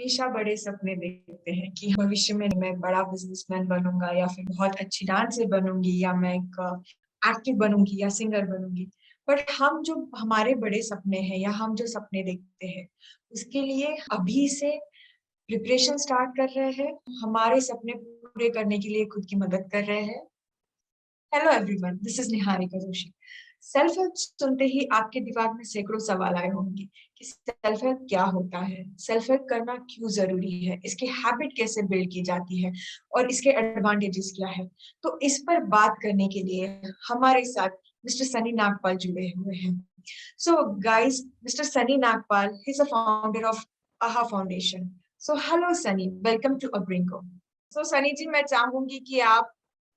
हमेशा बड़े सपने देखते हैं कि भविष्य में मैं बड़ा बिजनेसमैन बनूंगा या फिर बहुत अच्छी डांसर बनूंगी या मैं एक एक्टर बनूंगी या सिंगर बनूंगी। बट हम जो हमारे बड़े सपने हैं या हम जो सपने देखते हैं उसके लिए अभी से प्रिपरेशन स्टार्ट कर रहे हैं, हमारे सपने पूरे करने के लिए खुद की मदद कर रहे हैं। Hello everyone, this is Niharika Joshi. Self help सुनते ही आपके दिमाग में सैकड़ों सवाल आए होंगे कि सेल्फ हेल्प क्या होता है, सेल्फ हेल्प करना क्यों जरूरी है, इसकी हैबिट कैसे बिल्ड की जाती है और इसके एडवांटेजेस क्या है। तो इस पर बात करने के लिए हमारे साथ मिस्टर सनी नागपाल जुड़े हुए हैं। So guys, mister Sunny Nagpal, he is a founder of Aaha foundation. So hello Sunny, welcome to अब्रिंको। सो सनी जी, मैं चाहूंगी कि आप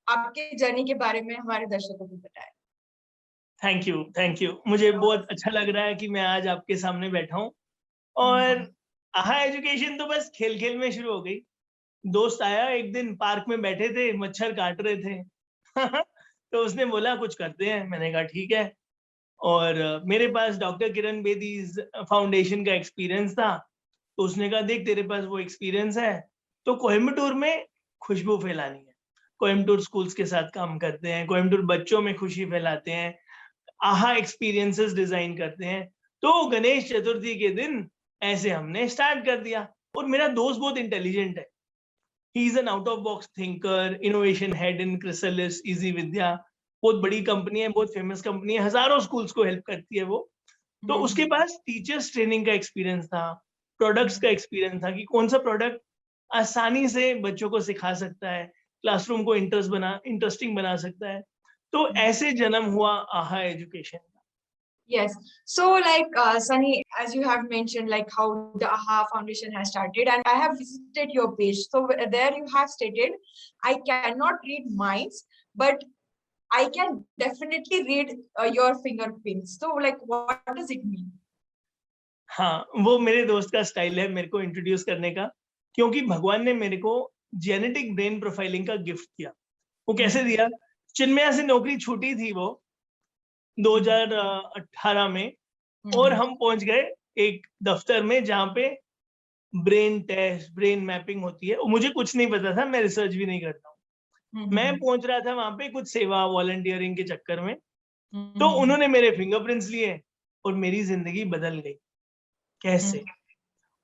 आपके जर्नी के बारे में हमारे दर्शकों को बताएं। Thank you. मुझे बहुत अच्छा लग रहा है कि मैं आज आपके सामने बैठा हूँ। और आहा एजुकेशन तो बस खेल खेल में शुरू हो गई। दोस्त आया एक दिन, पार्क में बैठे थे, मच्छर काट रहे थे तो उसने बोला कुछ करते हैं, मैंने कहा ठीक है। और मेरे पास डॉक्टर किरण बेदी फाउंडेशन का एक्सपीरियंस था, तो उसने कहा देख तेरे पास वो एक्सपीरियंस है तो कोयम्बटूर में खुशबू फैलानी है। कोयम्बटूर स्कूल्स के साथ काम करते हैं, कोयम्बटूर बच्चों में खुशी फैलाते हैं, आहा एक्सपीरियंसेस डिजाइन करते हैं। तो गणेश चतुर्थी के दिन ऐसे हमने स्टार्ट कर दिया। और मेरा दोस्त बहुत इंटेलिजेंट है, he is an out of box thinker, innovation head in Chrysalis इजी विद्या। बहुत बड़ी कंपनी है, बहुत फेमस कंपनी है, हजारों स्कूल्स को हेल्प करती है वो। तो उसके पास टीचर्स ट्रेनिंग का एक्सपीरियंस था, प्रोडक्ट्स का एक्सपीरियंस था कि कौन सा प्रोडक्ट आसानी से बच्चों को सिखा सकता है, क्लासरूम को इंटरेस्टिंग बना सकता है। तो ऐसे जन्म हुआ आहा एजुकेशन का। Yes. So, like Sunny, as you have mentioned, like how the AHA Foundation has started, and I have visited your page. So there you have stated, I cannot read minds, but I can definitely read your fingerprints. So, like, what does it mean? हाँ, वो मेरे दोस्त का style है मेरे को introduce करने का, क्योंकि भगवान ने मेरे को जेनेटिक ब्रेन प्रोफाइलिंग का गिफ्ट दिया। वो कैसे दिया? चिन्मया से नौकरी छूटी थी वो 2018 में, और हम पहुंच गए एक दफ्तर में जहाँ पे ब्रेन टेस्ट, ब्रेन मैपिंग होती है। मुझे कुछ नहीं पता था, मैं रिसर्च भी नहीं करता हूँ। मैं पहुंच रहा था वहां पे कुछ सेवा वॉलंटियरिंग के चक्कर में, तो उन्होंने मेरे फिंगरप्रिंट्स लिए और मेरी जिंदगी बदल गई। कैसे?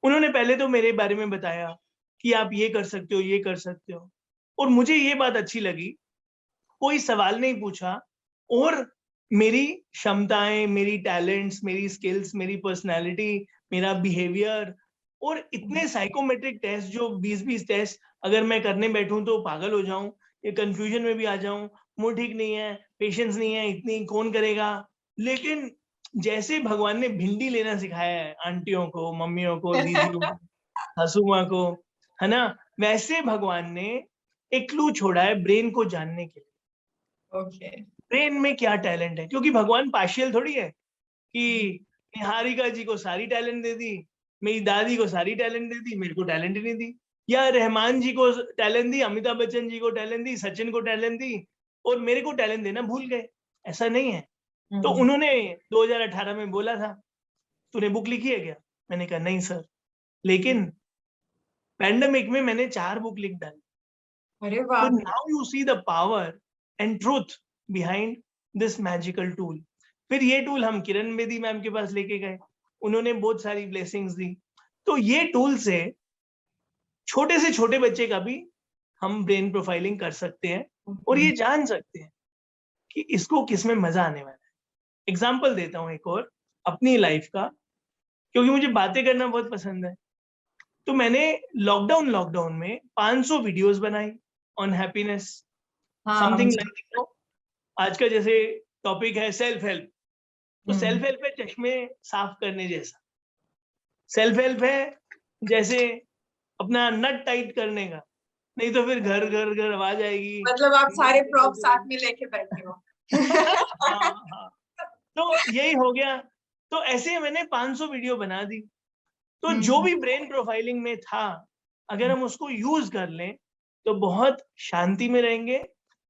उन्होंने पहले तो मेरे बारे में बताया कि आप ये कर सकते हो, ये कर सकते हो, और मुझे ये बात अच्छी लगी, कोई सवाल नहीं पूछा, और मेरी क्षमताएं, मेरी टैलेंट्स, मेरी स्किल्स, मेरी पर्सनालिटी, मेरा बिहेवियर, और इतने साइकोमेट्रिक टेस्ट जो 20-20 टेस्ट अगर मैं करने बैठूं तो पागल हो जाऊं, ये कंफ्यूजन में भी आ जाऊं, मूड ठीक नहीं है, पेशेंस नहीं है, इतनी कौन करेगा। लेकिन जैसे भगवान ने भिंडी लेना सिखाया है आंटियों को, मम्मियों को, दीदियों को, सासू को, है ना, वैसे भगवान ने एक क्लू छोड़ा है ब्रेन को जानने के लिए। Okay. ब्रेन में क्या टैलेंट है, क्योंकि भगवान पार्शियल थोड़ी है कि निहारिका जी को सारी टैलेंट दे दी, मेरी दादी को सारी टैलेंट दे दी, मेरे को टैलेंट ही नहीं दी, या रहमान जी को टैलेंट दी, अमिताभ बच्चन जी को टैलेंट दी, सचिन को टैलेंट दी, और मेरे को टैलेंट देना भूल गए। ऐसा नहीं है। तो उन्होंने 2018 में बोला था तूने बुक लिखी है क्या? मैंने कहा नहीं सर, लेकिन पैंडेमिक में मैंने 4 बुक लिख डाली। अरे वाह। So now you see the power and truth behind this magical tool. फिर ये टूल हम किरण बेदी मैम के पास लेके गए, उन्होंने बहुत सारी ब्लेसिंग्स दी। तो ये टूल से छोटे से छोटे बच्चे का भी हम ब्रेन प्रोफाइलिंग कर सकते हैं और ये जान सकते हैं कि इसको किस में मजा आने वाला है। एग्जाम्पल देता हूँ एक और अपनी लाइफ का, क्योंकि मुझे बातें करना बहुत पसंद है। तो मैंने लॉकडाउन में 500 वीडियोस बनाई ऑन हैप्पीनेस, समथिंग लाइक, आज का जैसे टॉपिक है सेल्फ हेल्प, तो सेल्फ हेल्प है चश्मे साफ करने जैसा, सेल्फ हेल्प है जैसे अपना नट टाइट करने का, नहीं तो फिर घर घर घर आवाज आएगी। मतलब आप सारे प्रॉप साथ में लेके बैठे हो। हाँ, तो यही हो गया। तो ऐसे मैंने 500 वीडियो बना दी। तो जो भी ब्रेन प्रोफाइलिंग में था, अगर हम उसको यूज कर लें तो बहुत शांति में रहेंगे,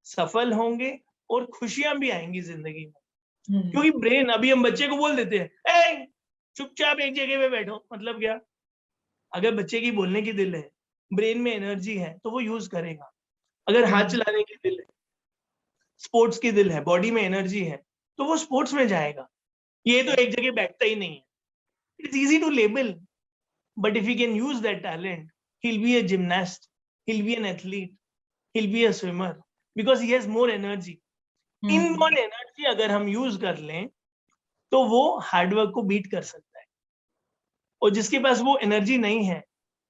सफल होंगे और खुशियां भी आएंगी जिंदगी में। क्योंकि ब्रेन, अभी हम बच्चे को बोल देते हैं ए चुपचाप एक जगह पे बैठो, मतलब क्या? अगर बच्चे की बोलने की दिल है, ब्रेन में एनर्जी है, तो वो यूज करेगा। अगर हाथ चलाने की दिल है, स्पोर्ट्स की दिल है, बॉडी में एनर्जी है, तो वो स्पोर्ट्स में जाएगा। ये तो एक जगह बैठता ही नहीं है। It's easy to label, but if he can use that talent, he'll be a gymnast, he'll be an athlete, he'll be a swimmer, because he has more energy. Inborn energy अगर हम यूज कर लें, तो वो hard work को beat कर सकता है। और जिसके पास वो एनर्जी नहीं है,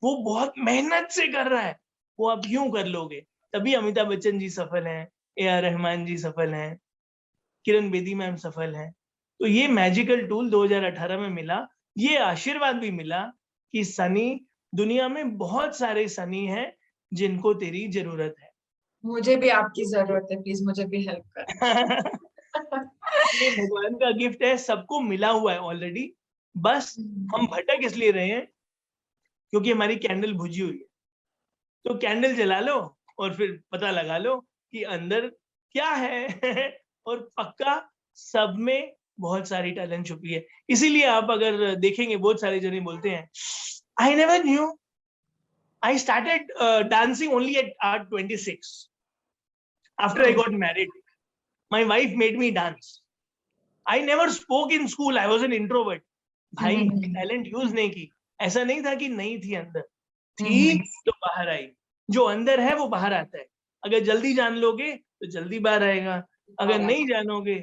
वो बहुत मेहनत से कर रहा है, वो आप यूं कर लोगे। तभी अमिताभ बच्चन जी सफल हैं, AR रहमान जी सफल हैं, किरण बेदी मैम सफल हैं। तो ये मैजिकल टूल 2018 में मिला। ये आशीर्वाद भी मिला कि सनी, दुनिया में बहुत सारे सनी हैं जिनको तेरी जरूरत है। मुझे भी आपकी जरूरत है, प्लीज मुझे भी हेल्प कर। ये भगवान का गिफ्ट है, सबको मिला हुआ है ऑलरेडी। बस हम भटक इसलिए रहे हैं क्योंकि हमारी कैंडल बुझी हुई है। तो कैंडल जला लो और फिर पता लगा लो कि अंदर क्या है। और पक्का सब में बहुत सारी टैलेंट छुपी है। इसीलिए आप अगर देखेंगे, बहुत सारे जने बोलते हैं, I never knew, I started dancing only at 26 after I got married, my wife made me dance, I never spoke in school, I was an introvert. भाई टैलेंट यूज नहीं की, ऐसा नहीं था कि नहीं थी, अंदर थी तो बाहर आई। जो अंदर है वो बाहर आता है। अगर जल्दी जान लोगे तो जल्दी बाहर आएगा, अगर नहीं जानोगे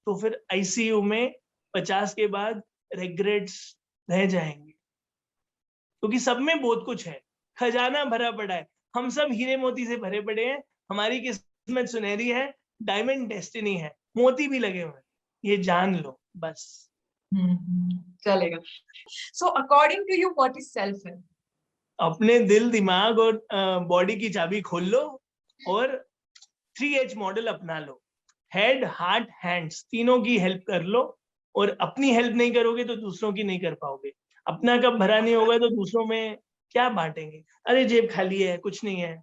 तो फिर आईसीयू में 50 के बाद रिग्रेट्स रह जाएंगे। क्योंकि सब में बहुत कुछ है, खजाना भरा पड़ा है, हम सब हीरे मोती से भरे पड़े हैं, हमारी किस्मत सुनहरी है, डायमंड डेस्टिनी है, मोती भी लगे हुए हैं, ये जान लो बस। चलेगा। So according to you what is self help? अपने दिल, दिमाग और बॉडी की चाबी खोल लो और 3H मॉडल अपना लो। हेड, हार्ट, हैंड्स, तीनों की हेल्प कर लो। और अपनी हेल्प नहीं करोगे तो दूसरों की नहीं कर पाओगे। अपना कब भरा नहीं होगा तो दूसरों में क्या बांटेंगे? अरे जेब खाली है, कुछ नहीं है,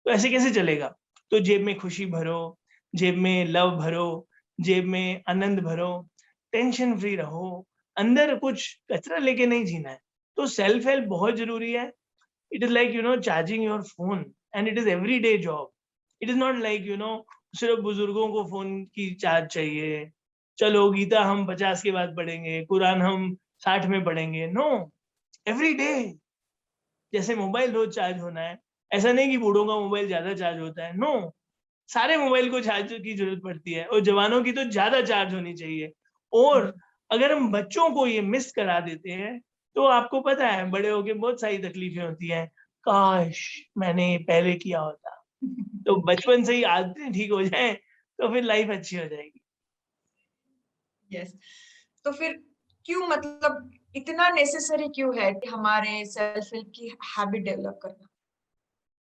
तो ऐसे कैसे चलेगा? तो जेब में खुशी भरो, जेब में लव भरो, जेब में आनंद भरो, टेंशन फ्री रहो। अंदर कुछ कचरा लेके नहीं जीना है। तो सेल्फ हेल्प बहुत जरूरी है। It is like, charging your phone, and it is everyday job. It is not like, सिर्फ बुजुर्गों को फोन की चार्ज चाहिए, चलो गीता हम 50 के बाद पढ़ेंगे, कुरान हम 60 में पढ़ेंगे। No, every day. जैसे मोबाइल रोज चार्ज होना है, ऐसा नहीं कि बूढ़ों का मोबाइल ज्यादा चार्ज होता है। नो, सारे मोबाइल को चार्ज की जरूरत पड़ती है, और जवानों की तो ज्यादा चार्ज होनी चाहिए। और अगर हम बच्चों को ये मिस करा देते हैं, तो आपको पता है बड़े होके बहुत सारी तकलीफें होती हैं, काश मैंने पहले किया होता। तो बचपन से ही आदतें ठीक हो जाएं तो फिर लाइफ अच्छी हो जाएगी। यस। तो फिर क्यों, मतलब इतना नेसेसरी क्यों है कि हमारे सेल्फ हेल्प की हैबिट डेवलप करना?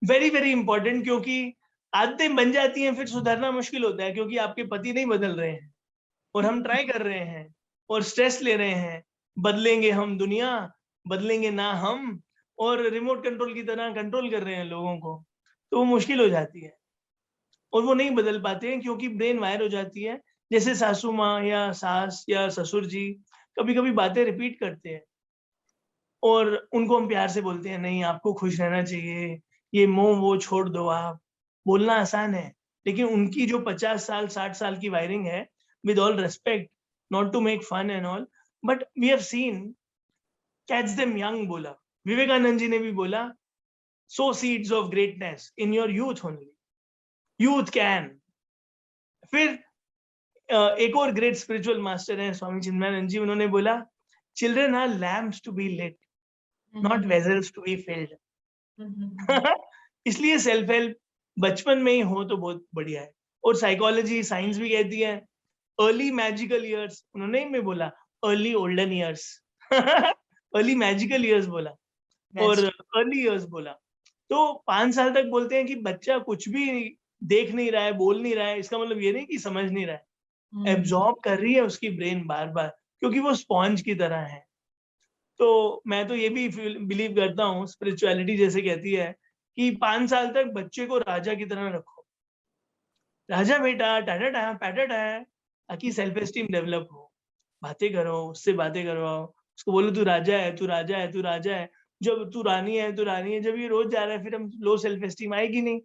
वेरी वेरी इंपॉर्टेंट, क्योंकि आदतें बन जाती हैं फिर सुधरना मुश्किल होता है, क्योंकि आपके पति नहीं बदल रहे हैं और हम ट्राई कर रहे हैं और स्ट्रेस ले रहे हैं। बदलेंगे हम दुनिया, बदलेंगे ना हम, और रिमोट कंट्रोल की तरह कंट्रोल कर रहे हैं लोगों को, तो वो मुश्किल हो जाती है। और वो नहीं बदल पाते हैं क्योंकि ब्रेन वायर हो जाती है। जैसे सासू माँ या सास या ससुर जी कभी कभी बातें रिपीट करते हैं, और उनको हम प्यार से बोलते हैं, नहीं आपको खुश रहना चाहिए, ये मोह वो छोड़ दो आप। बोलना आसान है, लेकिन उनकी जो 50 साल 60 साल की वायरिंग है, with all respect, not to make fun and all, but we have seen, catch them young बोला, विवेकानंद जी ने भी बोला, so seeds of greatness in your youth only, youth can. फिर एक और ग्रेट स्पिरिचुअल मास्टर है स्वामी चिन्मयानंद जी, उन्होंने बोला, children are lamps to be lit, not vessels to be filled. इसलिए सेल्फ हेल्प बचपन में ही हो तो बहुत बढ़िया है। और साइकोलॉजी साइंस भी कहती है, अर्ली मैजिकल ईयर्स, उन्होंने भी बोला early olden years, early magical years बोला, और अर्ली ईयर्स बोला। तो 5 साल तक बोलते हैं कि बच्चा कुछ भी देख नहीं रहा है, बोल नहीं रहा है, इसका मतलब ये नहीं कि समझ नहीं रहा है, एब्जॉर्ब कर रही है उसकी ब्रेन बार बार, क्योंकि वो स्पॉन्ज की तरह है। तो मैं तो ये भी बिलीव करता हूँ, स्पिरिचुअलिटी जैसे कहती है कि 5 साल तक बच्चे को राजा की तरह रखो, राजा बेटा टाटा पैटा है, ताकि सेल्फ एस्टीम डेवलप हो। बातें करो, उससे बातें करवाओ, उसको बोलो तू राजा है, तू राजा है, तू राजा है। जब तू रानी है तू रानी है, जब ये रोज जा रहा है फिर हम लो सेल्फ एस्टीम आएगी नहीं।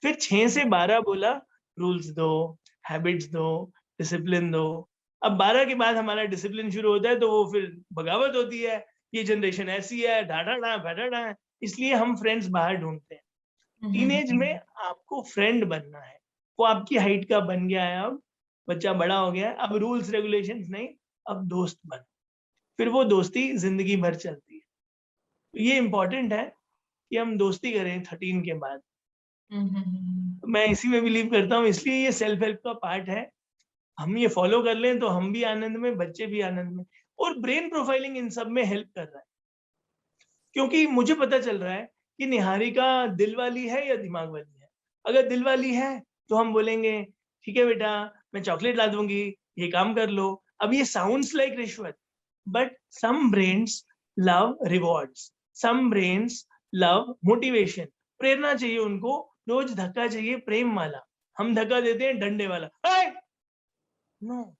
फिर 6 से 12 बोला रूल्स दो, हैबिट्स दो, डिसिप्लिन दो। अब 12 के बाद हमारा डिसिप्लिन शुरू होता है तो वो फिर बगावत होती है, ये जनरेशन ऐसी है, ढाढा भैढा है, इसलिए हम फ्रेंड्स बाहर ढूंढते हैं। टीनेज में आपको फ्रेंड बनना है, वो आपकी हाइट का बन गया है, अब बच्चा बड़ा हो गया है, अब रूल्स रेगुलेशंस नहीं, अब दोस्त बन, फिर वो दोस्ती जिंदगी भर चलती है। ये इम्पोर्टेंट है कि हम दोस्ती करें 13 के बाद। मैं इसी में बिलीव करता हूँ, इसलिए ये सेल्फ हेल्प का पार्ट है। हम ये फॉलो कर लें तो हम भी आनंद में, बच्चे भी आनंद में। और ब्रेन प्रोफाइलिंग इन सब में हेल्प कर रहा है, क्योंकि मुझे पता चल रहा है कि निहारिका दिल वाली है या दिमाग वाली है। अगर दिल वाली है तो हम बोलेंगे ठीक है बेटा, मैं चॉकलेट ला दूंगी, ये काम कर लो। अब ये साउंड्स लाइक रिश्वत, but some brains love rewards, some brains love motivation. प्रेरणा चाहिए उनको, रोज धक्का चाहिए प्रेम वाला। हम धक्का देते हैं डंडे वाला, नो,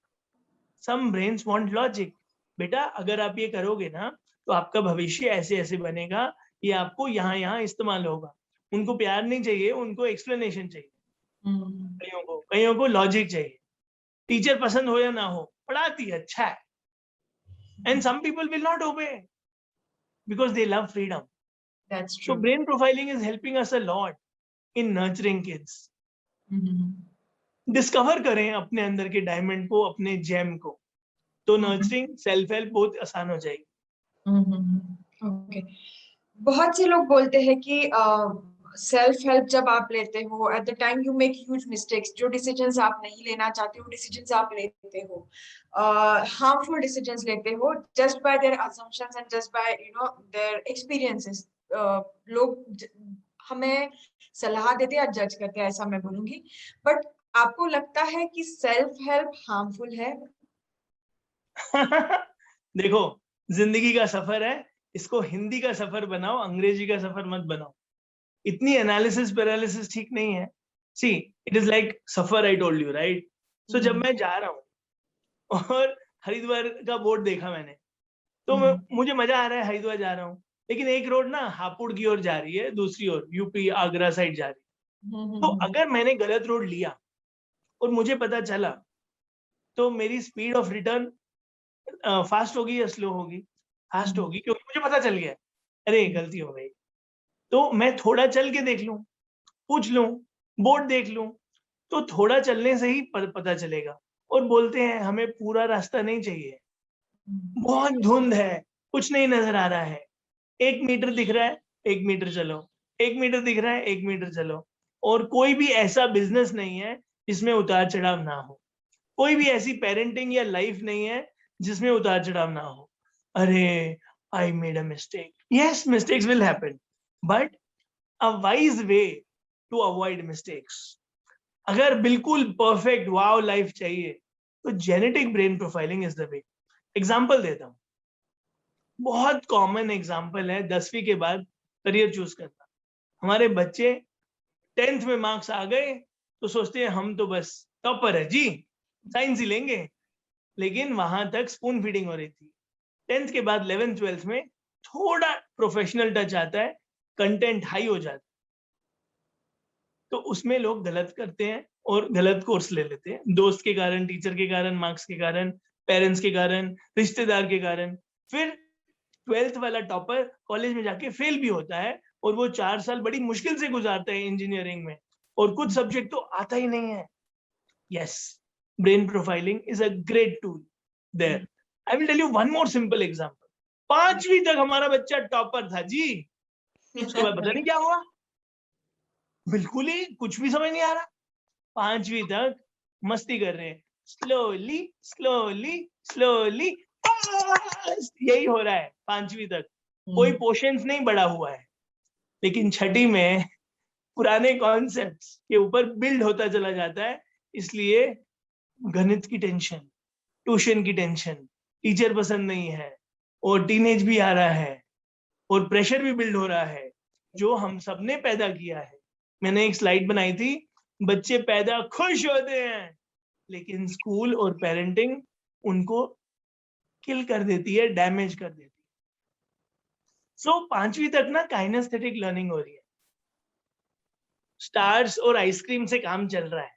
सम ब्रेन्स वांट लॉजिक। बेटा अगर आप ये करोगे ना तो आपका भविष्य ऐसे ऐसे बनेगा, ये आपको यहाँ यहाँ इस्तेमाल होगा। उनको प्यार नहीं चाहिए, उनको एक्सप्लेनेशन चाहिए। कईयों को लॉजिक चाहिए। टीचर पसंद हो या ना हो, पढ़ाती है, अच्छा है। And some people will not obey because they love freedom. That's So true. brain profiling is helping us a lot in nurturing kids. Discover करें अपने अंदर के डायमंड को, अपने जेम को, तो नर्चरिंग सेल्फ हेल्प बहुत आसान हो जाएगी। ओके, बहुत से लोग बोलते हैं कि सेल्फ हेल्प जब आप लेते हो, at the time you make huge mistakes. जो डिसीजंस आप नहीं लेना चाहते हो, डिसीजंस आप लेते हो, हार्मफुल डिसीजंस लेते हो, just by there assumptions and just by their experiences. लोग हमें सलाह देते या जज करते हैं, ऐसा मैं बोलूंगी। बट आपको लगता है कि सेल्फ हेल्प हार्मफुल है? देखो, जिंदगी का सफर है, इसको हिंदी का सफर बनाओ, अंग्रेजी का सफर मत बनाओ। इतनी एनालिसिस पैरालिसिस ठीक नहीं है। See, it is like suffer, I told you right. So जब मैं जा रहा हूँ और हरिद्वार का बोर्ड देखा मैंने, तो मुझे मजा आ रहा है, हरिद्वार जा रहा हूँ, लेकिन एक रोड ना हापुड़ की ओर जा रही है, दूसरी ओर यूपी आगरा साइड जा रही है। तो अगर मैंने गलत रोड लिया और मुझे पता चला, तो मेरी स्पीड ऑफ रिटर्न फास्ट होगी या स्लो होगी? फास्ट होगी, क्योंकि मुझे पता चल गया अरे गलती हो गई। तो मैं थोड़ा चल के देख लूं, पूछ लूं, बोर्ड देख लूं, तो थोड़ा चलने से ही पता चलेगा। और बोलते हैं हमें पूरा रास्ता नहीं चाहिए, बहुत धुंध है, कुछ नहीं नजर आ रहा है, 1 मीटर दिख रहा है, 1 मीटर चलो, 1 मीटर दिख रहा है, 1 मीटर चलो। और कोई भी ऐसा बिजनेस नहीं है जिसमें उतार चढ़ाव ना हो, कोई भी ऐसी पेरेंटिंग या लाइफ नहीं है जिसमें उतार चढ़ाव ना हो। अरे I made a mistake, yes mistakes will happen, but a wise way to avoid mistakes. अगर बिल्कुल परफेक्ट वाव लाइफ चाहिए तो genetic brain profiling is the way. Example देता हूँ, बहुत कॉमन एग्जाम्पल है 10वीं के बाद करियर चूज करना। हमारे बच्चे 10th में मार्क्स आ गए तो सोचते हैं हम तो बस टॉपर है जी, साइंस ही लेंगे। लेकिन वहां तक स्पून फीडिंग हो रही थी। 10th के बाद 11th 12th में थोड़ा प्रोफेशनल टच आता है, कंटेंट हाई हो जाता है, तो उसमें लोग गलत करते हैं और गलत कोर्स ले लेते हैं, दोस्त के कारण, टीचर के कारण, मार्क्स के कारण, पेरेंट्स के कारण, रिश्तेदार के कारण। फिर 12th वाला टॉपर कॉलेज में जाके फेल भी होता है और वो 4 साल बड़ी मुश्किल से गुजारता है इंजीनियरिंग में, और कुछ सब्जेक्ट तो आता ही नहीं है। Yes, brain profiling is a great tool there. I will tell you one more simple example. 5वीं तक हमारा बच्चा टॉपर था जी, उसके बाद पता नहीं क्या हुआ, बिल्कुल ही कुछ भी समझ नहीं आ रहा। 5वीं तक मस्ती कर रहे हैं, स्लोली स्लोली स्लोली, यही हो रहा है 5वीं तक। कोई पोर्शंस नहीं बढ़ा हुआ है, लेकिन 6ठी में पुराने कॉन्सेप्ट्स के ऊपर बिल्ड होता चला जाता है। इसलिए गणित की टेंशन, ट्यूशन की टेंशन, टीचर पसंद नहीं है, और टीनेज भी आ रहा है, और प्रेशर भी बिल्ड हो रहा है, जो हम सबने पैदा किया है। मैंने एक स्लाइड बनाई थी, बच्चे पैदा खुश होते हैं, लेकिन स्कूल और पेरेंटिंग उनको किल कर देती है, डैमेज कर देती है। सो 5वीं तक ना काइनेस्थेटिक लर्निंग हो रही है, स्टार्स और आइसक्रीम से काम चल रहा है,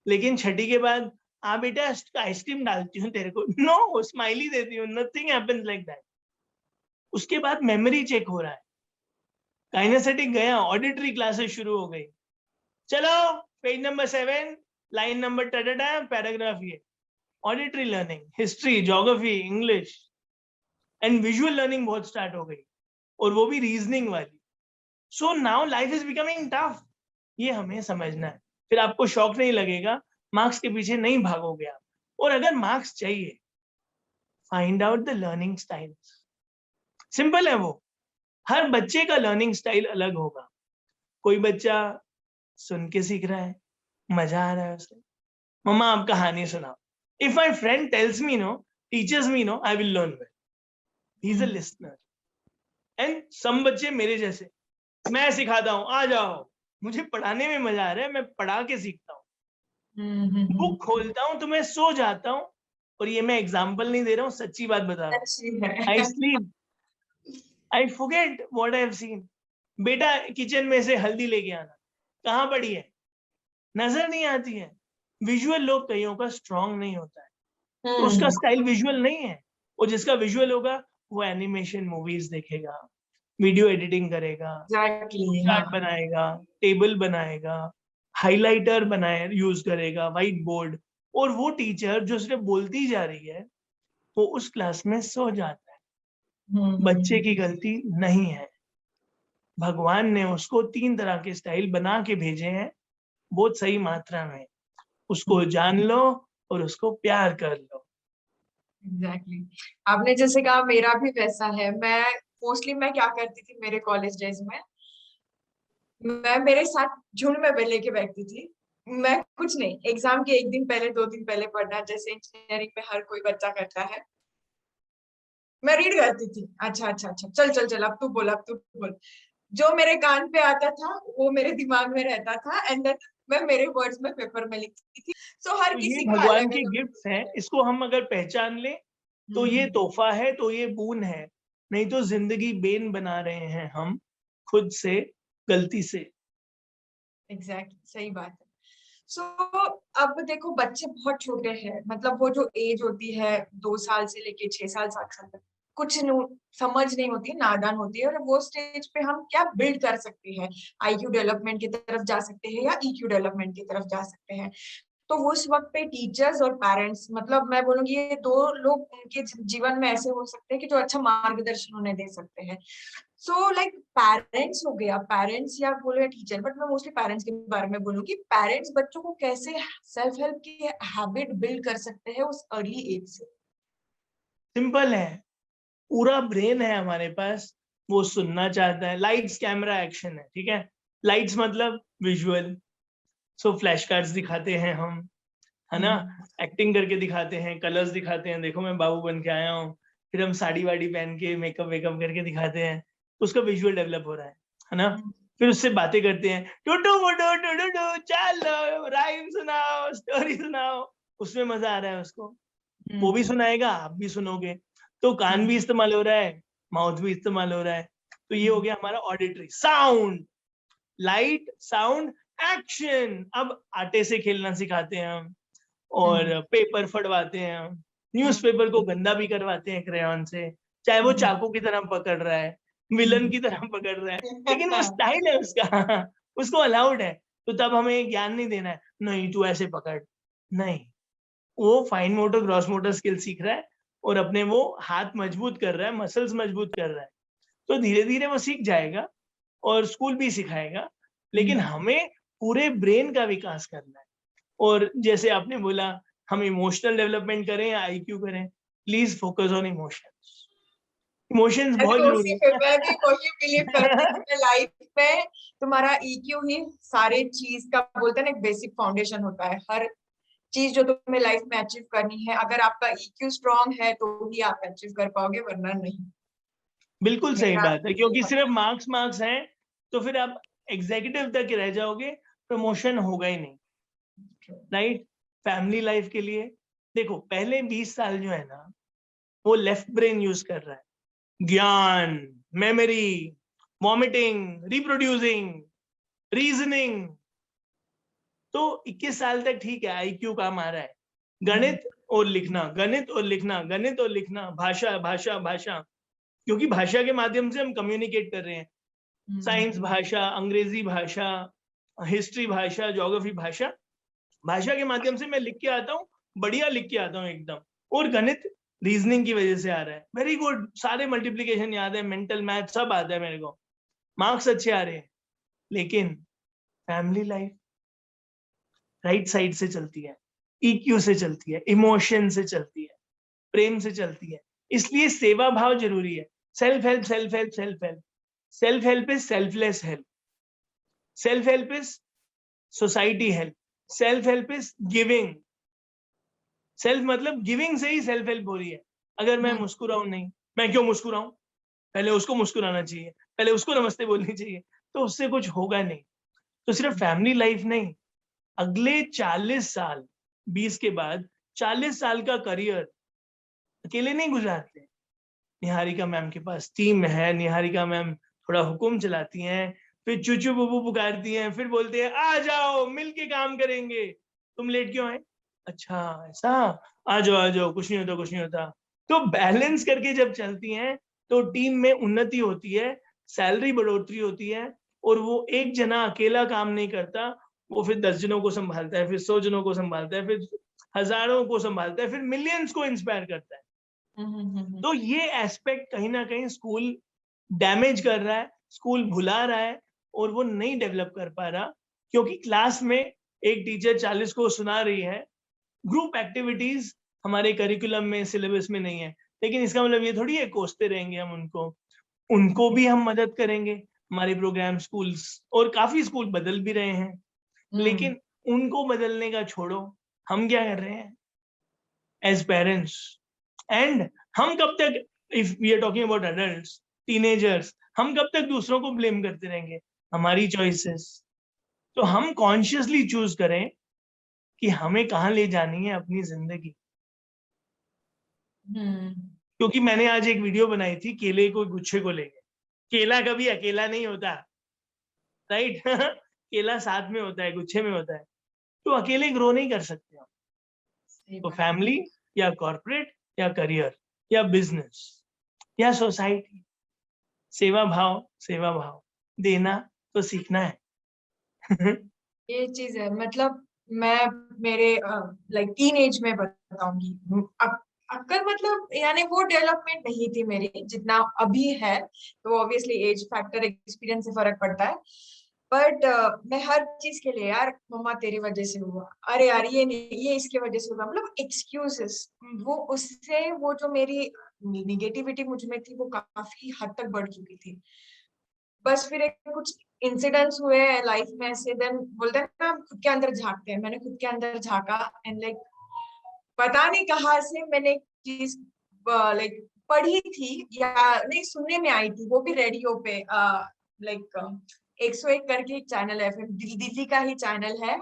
लेकिन छठी के बाद बेटा आइसक्रीम डालती हूँ तेरे को, नो स्माइली देती हूँ, नथिंग हैपेंस लाइक दैट। उसके बाद मेमोरी चेक हो रहा है, काइनेस्थेटिक गया, ऑडिटरी क्लासेस शुरू हो गई, चलो page number 7 line number paragraph ये, auditory learning, history, geography, English and visual learning बहुत स्टार्ट हो गई, और वो भी रीजनिंग वाली। So now life is becoming tough, ये हमें समझना है। फिर आपको शौक नहीं लगेगा, मार्क्स के पीछे नहीं भागोगे आप, और अगर मार्क्स चाहिए, find out the learning style. Simple है वो, हर बच्चे का लर्निंग स्टाइल अलग होगा। कोई बच्चा सुन के सीख रहा है, मजा आ रहा है उसे, मम्मा आप कहानी सुनाओ, if my friend tells me no, teachers me no, I will learn well, he is a listener. And some बच्चे मेरे जैसे, मैं सिखाता हूँ, आ जाओ, मुझे पढ़ाने में मजा आ रहा है, मैं पढ़ा के सीखता हूँ, बुक खोलता हूँ तो मैं सो जाता हूँ। और ये मैं एग्जाम्पल नहीं दे रहा हूँ, सच्ची बात बता रहा हूँ, अच्छी है। I sleep, I forget what I have seen. बेटा किचन में से हल्दी लेके आना, कहाँ पड़ी है, नजर नहीं आती है। विजुअल लोग कईयों का स्ट्रांग नहीं होता है, तो उसका स्टाइल विजुअल नहीं है, और जिसका विजुअल होगा वो एनिमेशन मूवीज देखेगा, वीडियो एडिटिंग करेगा, एग्जैक्टली, हाँ। चार्ट बनाएगा, टेबल बनाएगा, हाइलाइटर बनाए यूज करेगा, व्हाइट बोर्ड, और वो टीचर जो सिर्फ बोलती जा रही है, वो उस क्लास में सो जाता है। बच्चे की गलती नहीं है, भगवान ने उसको 3 तरह के स्टाइल बना के भेजे हैं, बहुत सही मात्रा में, उसको जान लो और उसको प्यार कर लो। एग्जैक्टली, आपने जैसे कहा मेरा भी वैसा है। मैं क्या करती थी मेरे कॉलेज डेज में, मैं मेरे साथ झुंड में लेके बैठती थी। मैं कुछ नहीं, एग्जाम के 1 दिन पहले 2 दिन पहले पढ़ना, जैसे इंजीनियरिंग में हर कोई बच्चा करता है। मैं रीड करती थी, अच्छा अच्छा अच्छा, चल चल चल, अब तू बोल। जो मेरे कान पे आता था वो मेरे दिमाग में रहता था, एंड देन मैं मेरे वर्ड्स में पेपर में लिखती थी। सो हर तो ये किसी का भगवान अलग की अलग। गिफ्ट्स हैं, इसको हम अगर पहचान ले तो ये तोहफा है, तो ये बून है, नहीं तो जिंदगी बेन बना रहे हैं हम खुद से, गलती से। एग्जैक्टली, सही बात है। सो अब देखो बच्चे बहुत छोटे हैं, मतलब वो जो एज होती है 2 साल से लेके 6 साल 7 साल तक, कुछ समझ नहीं होती, नादान होती है, और वो स्टेज पे हम क्या बिल्ड कर सकते हैं, आईक्यू डेवलपमेंट की तरफ जा सकते हैं या ईक्यू डेवलपमेंट की तरफ जा सकते हैं। तो उस वक्त पे टीचर्स और पेरेंट्स, मतलब मैं बोलूंगी ये 2 लोग उनके जीवन में ऐसे हो सकते हैं कि जो अच्छा मार्गदर्शन उन्हें दे सकते हैं। सो लाइक पेरेंट्स हो गया, पेरेंट्स या बोलो या टीचर, बट मैं मोस्टली पेरेंट्स के बारे में बोलूंगी। पेरेंट्स बच्चों को कैसे सेल्फ हेल्प की हैबिट बिल्ड कर सकते हैं उस अर्ली एज से। सिंपल है, पूरा ब्रेन है हमारे पास, वो सुनना चाहता है, लाइट्स कैमरा एक्शन है, ठीक है, लाइट्स मतलब विजुअल, सो फ्लैश कार्ड्स दिखाते हैं हम, है ना, एक्टिंग करके दिखाते हैं, कलर्स दिखाते हैं, देखो मैं बाबू बन के आया हूँ, फिर हम साड़ी वाड़ी पहन के मेकअप वेकअप करके दिखाते हैं, उसका विजुअल डेवलप हो रहा है ना। फिर उससे बातें करते हैं, टूटू मुटू टू चलो राइम सुनाओ, स्टोरी सुनाओ, उसमें मजा आ रहा है उसको, वो भी सुनाएगा, आप भी सुनोगे, तो कान भी इस्तेमाल हो रहा है, माउथ भी इस्तेमाल हो रहा है। तो ये हो गया हमारा auditory. Sound, light, sound, action. अब आटे से खेलना सिखाते हैं हम, और पेपर फटवाते हैं हम, न्यूज़पेपर को गंदा भी करवाते हैं क्रेयॉन से, चाहे वो चाकू की तरह पकड़ रहा है, विलन की तरह पकड़ रहा है, लेकिन वो स्टाइल है उसका, उसको अलाउड है। तो तब हमें ज्ञान नहीं देना है, नहीं तू ऐसे पकड़, नहीं, वो fine motor gross motor skill सीख रहा है, और अपने वो हाथ मजबूत कर रहा है, मसल्स मजबूत कर रहा है, तो धीरे धीरे वो सीख जाएगा, और स्कूल भी सिखाएगा, लेकिन हमें पूरे ब्रेन का विकास करना है। और जैसे आपने बोला, हम इमोशनल डेवलपमेंट करें या आईक्यू करें, please focus on emotions, emotions बहुत जरूरी मैं भी वही बिलीव करती है। हूँ कि लाइफ में तुम्हारा ईक्यू ही सारे चीज का, बोलते हैं ना, एक बेसिक फाउंडेशन होता है। हर चीज जो तुम्हें लाइफ में अचीव करनी है, अगर आपका ईक्यू स्ट्रांग है तो ही आप अचीव कर पाओगे, वरना नहीं। बिल्कुल सही मेरा बात है, क्योंकि सिर्फ मार्क्स मार्क्स हैं तो फिर आप एग्जीक्यूटिव तक रह जाओगे, प्रमोशन होगा ही नहीं, राइट। फैमिली लाइफ के लिए देखो, पहले 20 साल जो है ना, वो लेफ्ट ब्रेन यूज कर रहा है, ज्ञान, मेमोरी, वॉमिटिंग, रिप्रोड्यूसिंग, रीजनिंग। तो 21 साल तक ठीक है, आईक्यू काम आ रहा है। गणित और लिखना, गणित और लिखना, गणित और लिखना, भाषा भाषा भाषा, क्योंकि भाषा के माध्यम से हम कम्युनिकेट कर रहे हैं। साइंस भाषा, अंग्रेजी भाषा, हिस्ट्री भाषा, ज्योग्राफी भाषा, भाषा के माध्यम से मैं लिख के आता हूँ, बढ़िया लिख के आता हूँ एकदम। और गणित रीजनिंग की वजह से आ रहा है, वेरी गुड, सारे मल्टीप्लिकेशन याद है, मेंटल मैथ सब आता है मेरे को, मार्क्स अच्छे आ रहे हैं। लेकिन फैमिली लाइफ राइट साइड से चलती है, ईक्यू से चलती है, इमोशन से चलती है, प्रेम से चलती है। इसलिए सेवा भाव जरूरी है। Self help, self help, self help, self help is selfless help, self help is society help, self help is giving. Self मतलब गिविंग से ही सेल्फ हेल्प हो रही है। अगर मैं मुस्कुराऊं नहीं, मैं क्यों मुस्कुराऊं, पहले उसको मुस्कुराना चाहिए, पहले उसको नमस्ते बोलनी चाहिए, तो उससे कुछ होगा नहीं। तो सिर्फ फैमिली लाइफ नहीं, अगले 40 साल, 20 के बाद 40 साल का करियर अकेले नहीं गुजारते। निहारिका मैम के पास टीम है, निहारिका मैम थोड़ा हुक्म चलाती हैं, फिर चूचू बुबू पुकारती हैं, फिर बोलते हैं आ जाओ मिलके काम करेंगे, तुम लेट क्यों आए, अच्छा ऐसा, आ जाओ, कुछ नहीं होता, कुछ नहीं होता। तो बैलेंस करके जब चलती हैं तो टीम में उन्नति होती है, सैलरी बढ़ोतरी होती है, और वो एक जना अकेला काम नहीं करता, वो फिर 10 जनों को संभालता है, फिर 100 जनों को संभालता है, फिर हजारों को संभालता है, फिर मिलियंस को इंस्पायर करता है। तो ये एस्पेक्ट कहीं ना कहीं स्कूल डैमेज कर रहा है, स्कूल भुला रहा है, और वो नहीं डेवलप कर पा रहा, क्योंकि क्लास में एक टीचर 40 को सुना रही है, ग्रुप एक्टिविटीज हमारे करिकुलम में, सिलेबस में नहीं है। लेकिन इसका मतलब ये थोड़ी है कोसते रहेंगे हम उनको, उनको भी हम मदद करेंगे। हमारे प्रोग्राम स्कूल्स, और काफी स्कूल बदल भी रहे हैं, लेकिन उनको बदलने का छोड़ो, हम क्या कर रहे हैं एज पेरेंट्स। एंड हम कब तक, if we are talking about adults, teenagers, हम कब तक दूसरों को ब्लेम करते रहेंगे, हमारी चॉइसेस। तो हम कॉन्शियसली चूज करें कि हमें कहाँ ले जानी है अपनी जिंदगी। क्योंकि मैंने आज एक वीडियो बनाई थी केले को गुच्छे को लेके, केला कभी अकेला नहीं होता, राइट केला साथ में होता है, गुच्छे में होता है, तो अकेले ग्रो नहीं कर सकते हम। तो फैमिली या कॉर्पोरेट या करियर या बिजनेस या सोसाइटी, सेवा भाव देना तो सीखना है ये चीज है, मतलब मैं मेरे लाइक टीन एज में बताऊंगी, अक्कर मतलब यानी वो डेवलपमेंट नहीं थी मेरी जितना अभी है, तो ऑब्वियसली एज फैक्टर, एक्सपीरियंस से फर्क पड़ता है। बट मैं हर चीज के लिए, यार मम्मा तेरी वजह से हुआ, अरे यार ये नहीं, ये इसकी वजह से हुआ, मतलब एक्सक्यूजेस, वो उससे वो जो मेरी निगेटिविटी मुझ में थी वो काफी हद तक बढ़ चुकी थी। बस फिर एक कुछ इंसिडेंट्स हुए लाइफ में ऐसे, देन बोलते हैं ना हम खुद के अंदर झांकते हैं, मैंने खुद के अंदर झांका एंड लाइक पता नहीं कहाँ से मैंने एक चीज लाइक पढ़ी थी या नहीं सुनने में आई थी, वो भी रेडियो पे, लाइक 101 करके एक चैनल है, फिर दिल्ली का ही चैनल है,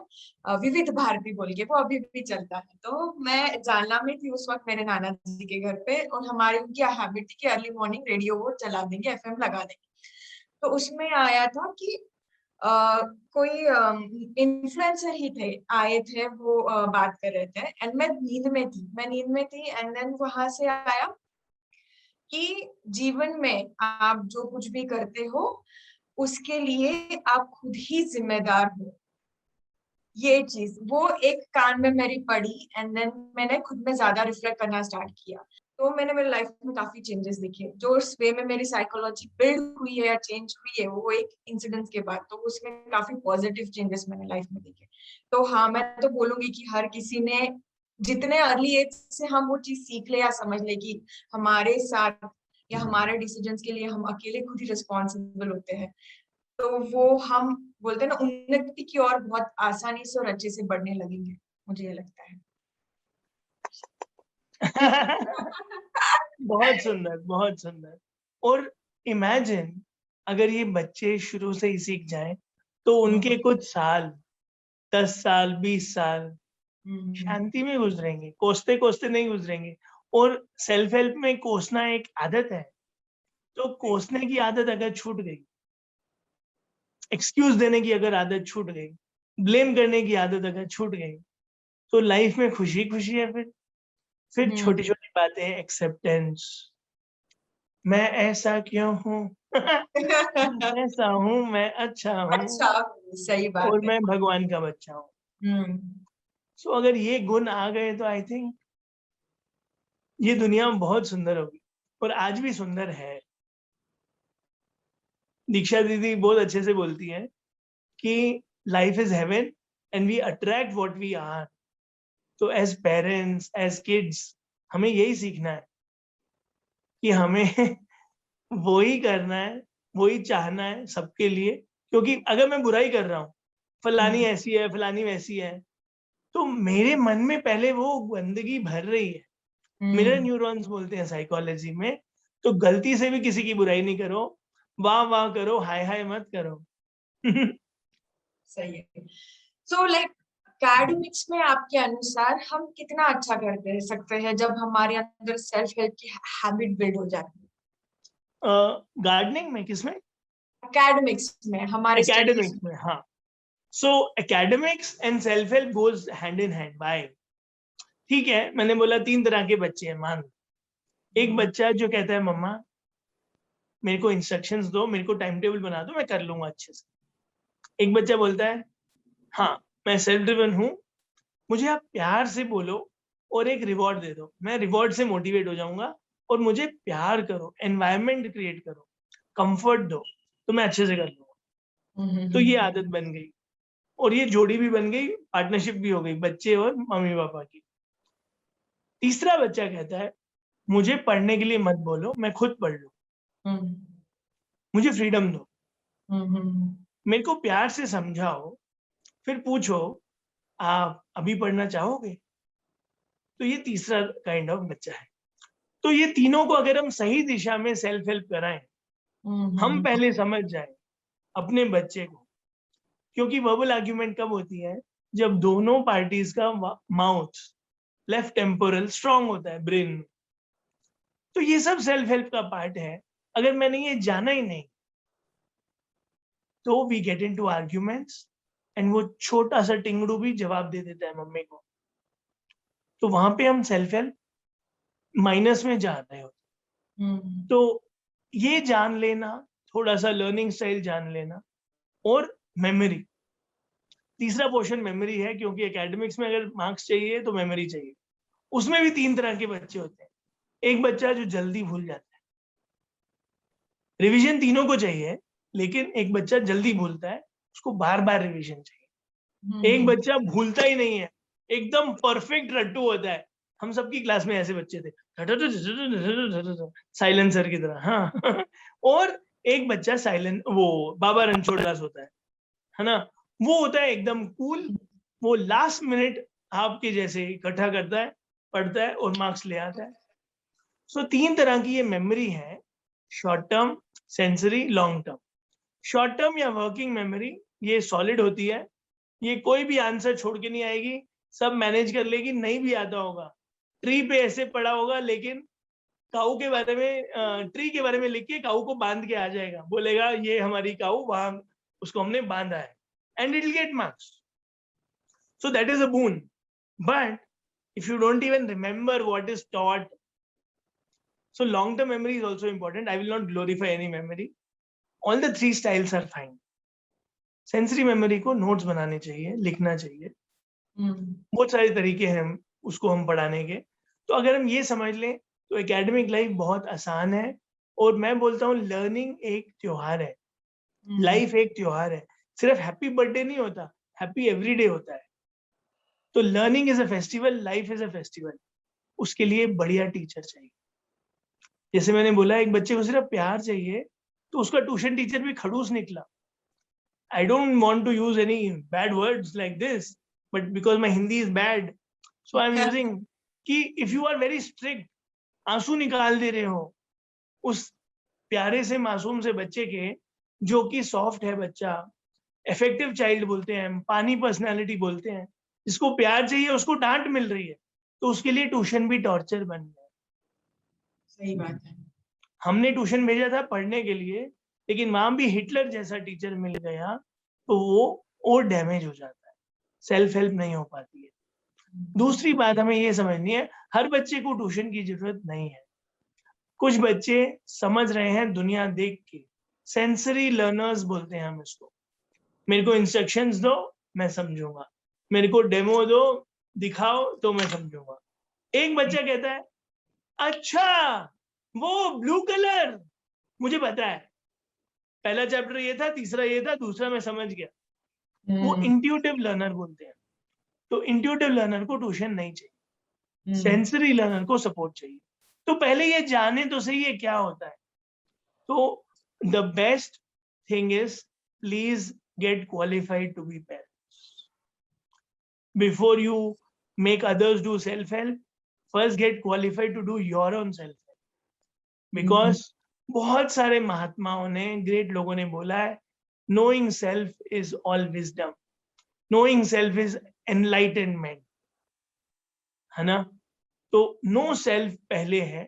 विविध भारती बोल के, वो अभी भी चलता है। तो मैं जालना में थी उस वक्त मेरे नाना जी के घर पे, और हमारी उनकी हैबिट थी कि अर्ली मॉर्निंग रेडियो वो चला देंगे, एफएम लगा देंगे। तो उसमें आया था कि कोई इन्फ्लुएंसर ही थे, आए थे वो, बात कर रहे थे एंड मैं नींद में थी एंड देन वहां से आया कि जीवन में आप जो कुछ भी करते हो उसके लिए आप खुद ही जिम्मेदार हो। ये चीज वो एक कान में मेरी पड़ी एंड देन मैंने खुद में ज्यादा रिफ्लेक्ट करना स्टार्ट किया। तो मैंने मेरी लाइफ में काफी चेंजेस दिखे, जो उस वे में मेरी साइकोलॉजी बिल्ड हुई है या चेंज हुई है वो एक इंसिडेंट के बाद, तो उसमें काफी पॉजिटिव चेंजेस मैंने लाइफ में दिखे। तो हाँ, मैं तो बोलूंगी कि हर किसी ने जितने अर्ली एज से हम वो चीज सीख ले या समझ ले कि हमारे साथ या हमारे डिसीजंस के लिए हम अकेले खुद ही रिस्पॉन्सिबल होते हैं, तो वो हम बोलते हैं ना उन्नति की ओर बहुत आसानी से और अच्छे से बढ़ने लगेंगे, मुझे ये लगता है। बहुत सुंदर, बहुत सुंदर। और इमेजिन अगर ये बच्चे शुरू से ही सीख जाएं तो उनके कुछ साल, 10 साल, 20 साल शांति में गुजरेंगे, कोसते कोसते नहीं गुजरेंगे। और सेल्फ हेल्प में कोसना एक आदत है, तो कोसने की आदत अगर छूट गई, एक्सक्यूज देने की अगर आदत छूट गई, ब्लेम करने की आदत अगर छूट गई, तो लाइफ में खुशी खुशी है। फिर छोटी छोटी बातें, एक्सेप्टेंस, मैं ऐसा क्यों हूँ मैं ऐसा हूँ, मैं अच्छा हूँ, अच्छा, सही बात और है। मैं भगवान का बच्चा हूँ। हम्म। सो अगर ये गुण आ गए तो आई थिंक ये दुनिया बहुत सुंदर होगी, और आज भी सुंदर है। दीक्षा दीदी बहुत अच्छे से बोलती है कि life is heaven and we attract what we are. तो एज पेरेंट्स, एज किड्स, हमें यही सीखना है कि हमें वो ही करना है, वो ही चाहना है सबके लिए। क्योंकि अगर मैं बुराई कर रहा हूँ, फलानी ऐसी है, फलानी वैसी है, तो मेरे मन में पहले वो गंदगी भर रही है। मिरर न्यूरॉन्स बोलते हैं साइकोलॉजी में। तो गलती से भी किसी की बुराई नहीं करो, वाह वाह करो, हाय हाय मत करो। सही है। सो लाइक एकेडमिक्स में आपके अनुसार हम कितना अच्छा कर सकते हैं जब हमारे अंदर सेल्फ हेल्प की हैबिट बिल्ड हो जाती है? गार्डनिंग में, किसमें? एकेडमिक्स में, हमारे स्टडीज एकेडमिक्स में, हाँ। So academics and self help goes hand in hand. Bye, ठीक है, मैंने बोला 3 तरह के बच्चे हैं, मान। एक में। बच्चा जो कहता है मम्मा मेरे को इंस्ट्रक्शंस दो, मेरे को टाइम टेबल बना दो, मैं कर लूंगा अच्छे से। एक बच्चा बोलता है हाँ मैं सेल्फ ड्रिवन हूँ, मुझे आप प्यार से बोलो और एक रिवॉर्ड दे दो, मैं रिवॉर्ड से मोटिवेट हो जाऊंगा, और मुझे प्यार करो, एनवायरनमेंट क्रिएट करो, कंफर्ट दो, तो मैं अच्छे से कर लूंगा। तो ये आदत बन गई, और ये जोड़ी भी बन गई, पार्टनरशिप भी हो गई बच्चे और मम्मी पापा की। तीसरा बच्चा कहता है मुझे पढ़ने के लिए मत बोलो, मैं खुद पढ़ लूँ, मुझे फ्रीडम दो, मेरे को प्यार से समझाओ, फिर पूछो आप अभी पढ़ना चाहोगे। तो ये तीसरा काइंड ऑफ बच्चा है। तो ये तीनों को अगर हम सही दिशा में सेल्फ हेल्प कराएं, हम पहले समझ जाएं अपने बच्चे को। क्योंकि वर्बल आर्ग्यूमेंट कब होती है? जब दोनों पार्टीज का माउथ, लेफ्ट टेम्पोरल स्ट्रांग होता है ब्रेन में। तो ये सब सेल्फ हेल्प का पार्ट है। अगर मैंने ये जाना ही नहीं, तो we get into arguments, and वो छोटा सा टिंगड़ू भी जवाब दे देता है मम्मी को। तो वहां पे हम सेल्फ हेल्प माइनस में जा रहे हो। तो ये जान लेना, थोड़ा सा लर्निंग स्टाइल जान लेना, और मेमोरी। तीसरा पोर्शन मेमोरी है, क्योंकि एकेडमिक्स में अगर मार्क्स चाहिए तो मेमोरी चाहिए। उसमें भी 3 तरह के बच्चे होते हैं। एक बच्चा जो जल्दी भूल जाता है, रिवीजन तीनों को चाहिए, लेकिन एक बच्चा जल्दी भूलता है, उसको बार बार रिवीजन चाहिए। एक बच्चा भूलता ही नहीं है, एकदम परफेक्ट रट्टू होता है। हम सबकी क्लास में ऐसे बच्चे थे, साइलेंसर की तरह, हाँ। और एक बच्चा साइलेंट, वो बाबा रणछोड़ दास होता है ना, वो होता है एकदम कूल। वो लास्ट मिनट आपके जैसे इकट्ठा करता है, पढ़ता है और मार्क्स ले आता है। सो 3 तरह की ये मेमोरी है, short term, sensory, long term. Short term या वर्किंग मेमोरी ये सॉलिड होती है, ये कोई भी आंसर छोड़ के नहीं आएगी, सब मैनेज कर लेगी, नहीं भी आता होगा, ट्री पे ऐसे पड़ा होगा, लेकिन काऊ के बारे में, ट्री के बारे में लिख के काऊ को बांध के आ जाएगा, बोलेगा ये हमारी काऊ, वहां उसको हमने बांधा है, and it will get marks. So that is a boon. But if you don't even remember what is taught, so long-term memory is also important. I will not glorify any memory. All the 3 styles are fine. Sensory memory को notes बनाने चाहिए, लिखना चाहिए। बहुत सारे तरीके हैं उसको हम पढ़ाने के। तो अगर हम ये समझ लें तो एकेडमिक लाइफ बहुत आसान है। और मैं बोलता हूँ लर्निंग एक त्योहार है, लाइफ एक त्योहार है। सिर्फ हैप्पी बर्थडे नहीं होता, हैप्पी एवरीडे होता है। तो learning is a festival, life is a festival. उसके लिए बढ़िया टीचर चाहिए। जैसे मैंने बोला एक बच्चे को सिर्फ प्यार चाहिए, तो उसका ट्यूशन टीचर भी खड़ूस निकला। I don't want to use any bad words like this, but because my Hindi is bad, so I am using कि if you are very strict, आंसू निकाल दे रहे हो उस प्यारे से मासूम से बच्चे के, जो कि सॉफ्ट है बच्चा, इफेक्टिव चाइल्ड बोलते हैं हम, पानी पर्सनैलिटी बोलते हैं, जिसको प्यार चाहिए उसको डांट मिल रही है, तो उसके लिए ट्यूशन भी टॉर्चर बन गया। सही बात है। हमने ट्यूशन भेजा था पढ़ने के लिए, लेकिन वहां भी हिटलर जैसा टीचर मिल गया तो वो और डैमेज हो जाता है, सेल्फ हेल्प नहीं हो पाती है। दूसरी बात हमें ये समझनी है, हर बच्चे को ट्यूशन की जरूरत नहीं है। कुछ बच्चे समझ रहे हैं दुनिया देख के, सेंसरी लर्नर्स बोलते हैं हम इसको। मेरे को इंस्ट्रक्शंस दो, मैं समझूंगा, मेरे को डेमो दो, दिखाओ तो मैं समझूंगा। एक बच्चा कहता है अच्छा वो ब्लू कलर, मुझे पता है, पहला चैप्टर ये था, तीसरा ये था, दूसरा मैं समझ गया। वो इंट्यूटिव लर्नर बोलते हैं। तो इंट्यूटिव लर्नर को ट्यूशन नहीं चाहिए, सेंसरी लर्नर को सपोर्ट चाहिए। तो पहले ये जाने तो सही ये क्या होता है। तो the best thing is please get qualified to be parents. Before you make others do self-help, first get qualified to do your own self-help. Because बहुत सारे महात्माओं ने, ग्रेट लोगों ने बोला है, knowing self is all wisdom, knowing self is enlightenment, है ना। तो नो सेल्फ पहले है,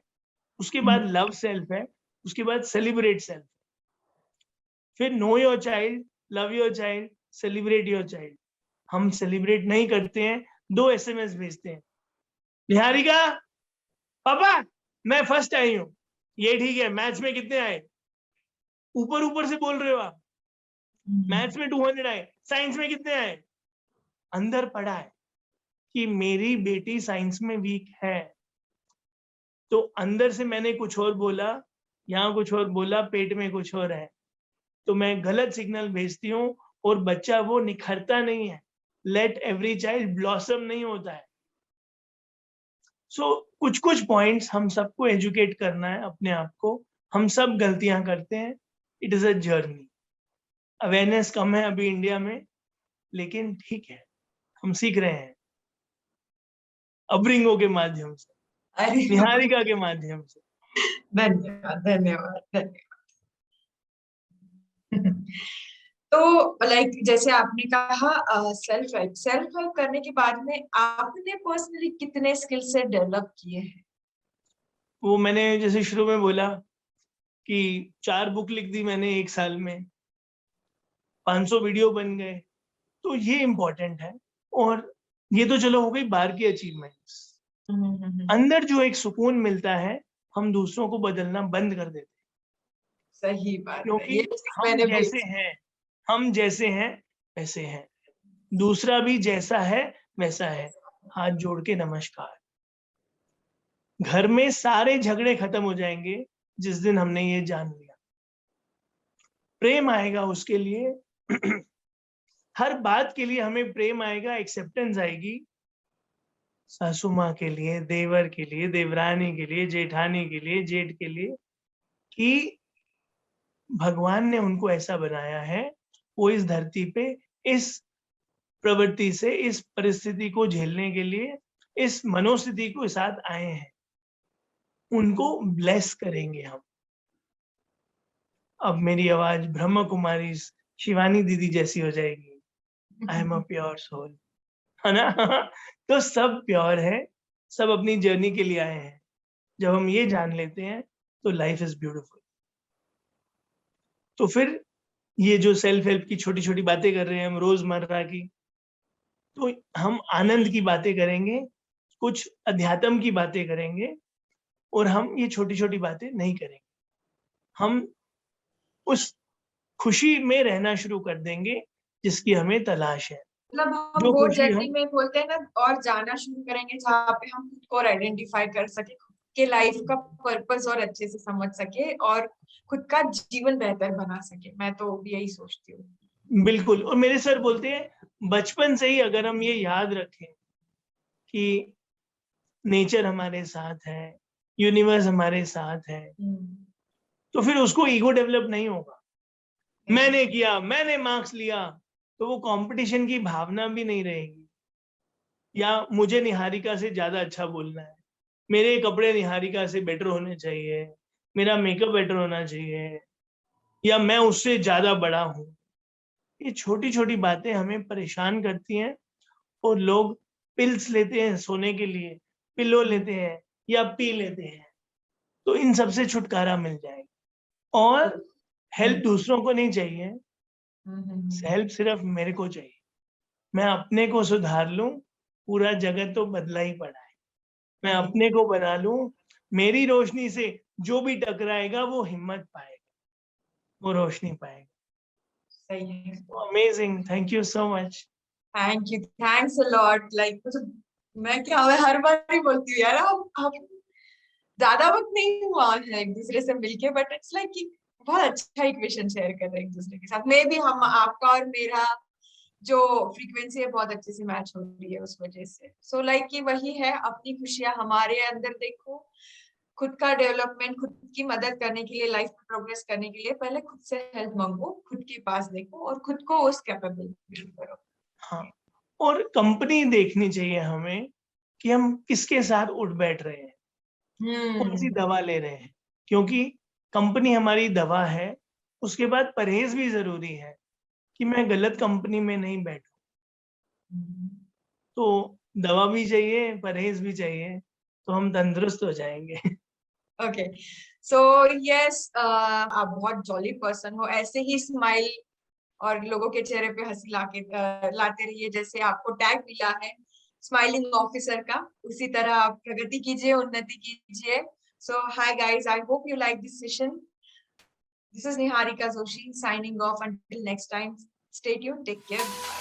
उसके बाद लव सेल्फ है, उसके बाद सेलिब्रेट सेल्फ, फिर know your child, love your child, celebrate your child. हम सेलिब्रेट नहीं करते हैं, 2 SMS भेजते हैं, निहारिका पापा मैं फर्स्ट आई हूं, ये ठीक है, मैथ्स में कितने आए, ऊपर ऊपर से बोल रहे हो आप, मैथ्स में 200 आए, साइंस में कितने आए, अंदर पड़ा है कि मेरी बेटी साइंस में वीक है, तो अंदर से मैंने कुछ और बोला, यहाँ कुछ और बोला, पेट में कुछ और है, तो मैं गलत सिग्नल भेजती हूँ और बच्चा वो निखरता नहीं है। लेट एवरी चाइल्ड ब्लॉसम नहीं होता है। सो कुछ कुछ पॉइंट्स हम सबको एजुकेट करना है अपने आप को। हम सब गलतियां करते हैं, it is a journey. Awareness कम है अभी इंडिया में, लेकिन ठीक है, हम सीख रहे हैं अपब्रिंगों के माध्यम से, निहारिका के माध्यम से। धन्यवाद धन्यवाद धन्यवाद। तो लाइक जैसे आपने कहा सेल्फ हेल्प करने के बाद में आपने पर्सनली कितने स्किल से डेवलप किए हैं? वो मैंने जैसे शुरू में बोला कि 4 बुक लिख दी मैंने 1 साल में, 500 वीडियो बन गए, तो ये इम्पोर्टेंट है। और ये तो चलो हो गई बाहर की अचीवमेंट्स। अंदर जो एक सुकून मिलता है, हम दूसरों को बदलना बंद कर देते हैं। सही बात है, क्योंकि ये हम जैसे हैं, हम जैसे हैं वैसे हैं, दूसरा भी जैसा है वैसा है। हाथ जोड़ के नमस्कार। घर में सारे झगड़े खत्म हो जाएंगे जिस दिन हमने ये जान लिया। प्रेम आएगा उसके लिए हर बात के लिए हमें प्रेम आएगा, एक्सेप्टेंस आएगी। सासू माँ के लिए, देवर के लिए, देवरानी के लिए, जेठानी के लिए, जेठ के लिए, कि भगवान ने उनको ऐसा बनाया है, वो इस धरती पे इस प्रवृत्ति से, इस परिस्थिति को झेलने के लिए, इस मनोस्थिति के साथ आए हैं। उनको ब्लेस करेंगे हम। अब मेरी आवाज ब्रह्म कुमारी शिवानी दीदी जैसी हो जाएगी, I am a pure soul, है ना। तो सब प्योर है, सब अपनी जर्नी के लिए आए हैं। जब हम ये जान लेते हैं तो लाइफ इज ब्यूटीफुल। तो फिर ये जो सेल्फ हेल्प की छोटी छोटी बातें कर रहे हैं हम रोजमर्रा की, तो हम आनंद की बातें करेंगे, कुछ अध्यात्म की बातें करेंगे, और हम ये छोटी छोटी बातें नहीं करेंगे। हम उस खुशी में रहना शुरू कर देंगे जिसकी हमें तलाश है। मतलब हम जो वो खुशी जर्नी हम में बोलते हैं ना, और जाना शुरू करेंगे जहाँ पे हम खुद को आइडेंटिफाई कर सके, खुद के लाइफ का पर्पस और अच्छे से समझ सके और खुद का जीवन बेहतर बना सके। मैं तो यही सोचती हूँ। बिल्कुल। और मेरे सर बोलते हैं बचपन से ही अगर हम ये याद रखें कि नेचर हमारे साथ है, यूनिवर्स हमारे साथ है, तो फिर उसको ईगो डेवलप नहीं होगा। मैंने किया, मैंने मार्क्स लिया, तो वो कंपटीशन की भावना भी नहीं रहेगी। या मुझे निहारिका से ज्यादा अच्छा बोलना है, मेरे कपड़े निहारिका से बेटर होने चाहिए, मेरा मेकअप बेटर होना चाहिए, या मैं उससे ज्यादा बड़ा हूं। ये छोटी छोटी बातें हमें परेशान करती हैं। और लोग पिल्स लेते हैं सोने के लिए, पिलो लेते हैं या पी लेते हैं, तो इन सब से छुटकारा मिल जाएगा। और हेल्प दूसरों को नहीं चाहिए, हेल्प सिर्फ मेरे को चाहिए। मैं अपने को सुधार लूं, पूरा जगत तो बदला ही पड़ा है। मैं अपने को बना लूं, मेरी रोशनी से जो भी टकराएगा वो हिम्मत पाएगा, वो रोशनी पाएगा। सही है। Amazing, thank you so much. Thank you, thanks a lot. Like मैं क्या, मैं हर बार ही बोलती हूँ यार, हम ज्यादा वक्त नहीं हुआ है एक दूसरे से मिलके, बट इट्स लाइक कि बहुत अच्छा इक्वेशन शेयर कर रहे हैं एक दूसरे के साथ। मे भी हम, आपका और मेरा जो फ्रीक्वेंसी है बहुत अच्छे से मैच हो रही है उस वजह से। सो लाइक कि वही है, अपनी खुशियां हमारे अंदर देखो, खुद का डेवलपमेंट, खुद की मदद करने के लिए, लाइफ में प्रोग्रेस करने के लिए पहले खुद से हेल्प मांगो, खुद के पास देखो और खुद को उस कैपेबल करो। हाँ, और कंपनी देखनी चाहिए हमें कि हम किसके साथ उठ बैठ रहे हैं, कौन सी दवा ले रहे हैं, क्योंकि कंपनी हमारी दवा है। उसके बाद परहेज भी जरूरी है कि मैं गलत कंपनी में नहीं बैठूं। तो दवा भी चाहिए, परहेज भी चाहिए, तो हम तंदुरुस्त हो जाएंगे। ओके, सो यस, आप बहुत जॉली पर्सन हो, ऐसे ही स्माइल और लोगों के चेहरे पे हंसी लाते रहिए, जैसे आपको टैग मिला है स्माइलिंग ऑफिसर का, उसी तरह आप प्रगति कीजिए, उन्नति कीजिए। So hi guys, I hope you like this session. This is Niharika Joshi signing off. Until next time, stay tuned, take care.